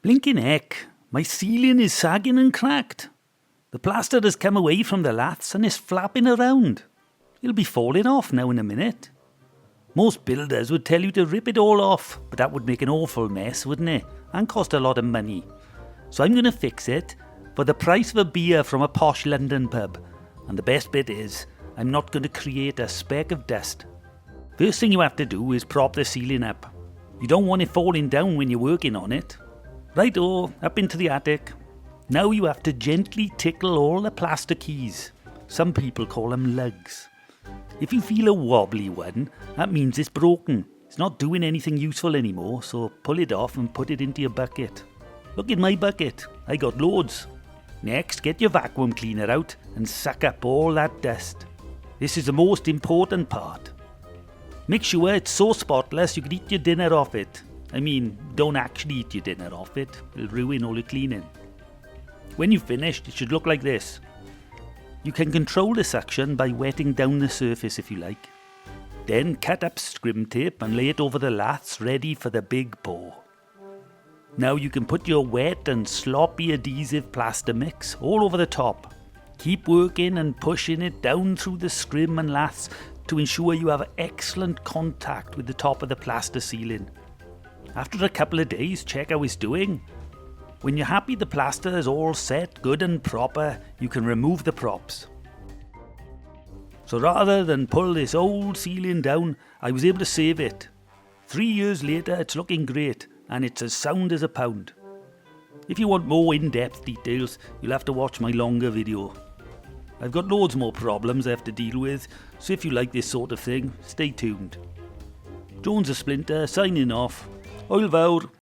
Blinking heck, my ceiling is sagging and cracked. The plaster has come away from the laths and is flapping around. It'll be falling off now in a minute. Most builders would tell you to rip it all off, but that would make an awful mess, wouldn't it? And cost a lot of money. So I'm going to fix it for the price of a beer from a posh London pub. And the best bit is, I'm not going to create a speck of dust. First thing you have to do is prop the ceiling up. You don't want it falling down when you're working on it. Righto, up into the attic. Now you have to gently tickle all the plaster keys. Some people call them lugs. If you feel a wobbly one, that means it's broken. It's not doing anything useful anymore, so pull it off and put it into your bucket. Look in my bucket, I got loads. Next, get your vacuum cleaner out and suck up all that dust. This is the most important part. Make sure it's so spotless you can eat your dinner off it. I mean, don't actually eat your dinner off it. It'll ruin all your cleaning. When you've finished, it should look like this. You can control the suction by wetting down the surface if you like. Then cut up scrim tape and lay it over the laths ready for the big pour. Now you can put your wet and sloppy adhesive plaster mix all over the top. Keep working and pushing it down through the scrim and laths to ensure you have excellent contact with the top of the plaster ceiling. After a couple of days, check how it's doing. When you're happy the plaster is all set, good and proper, you can remove the props. So rather than pull this old ceiling down, I was able to save it. 3 years later, it's looking great, and it's as sound as a pound. If you want more in-depth details, you'll have to watch my longer video. I've got loads more problems I have to deal with, so if you like this sort of thing, stay tuned. Jones the Splinter, signing off. Oil Vowr.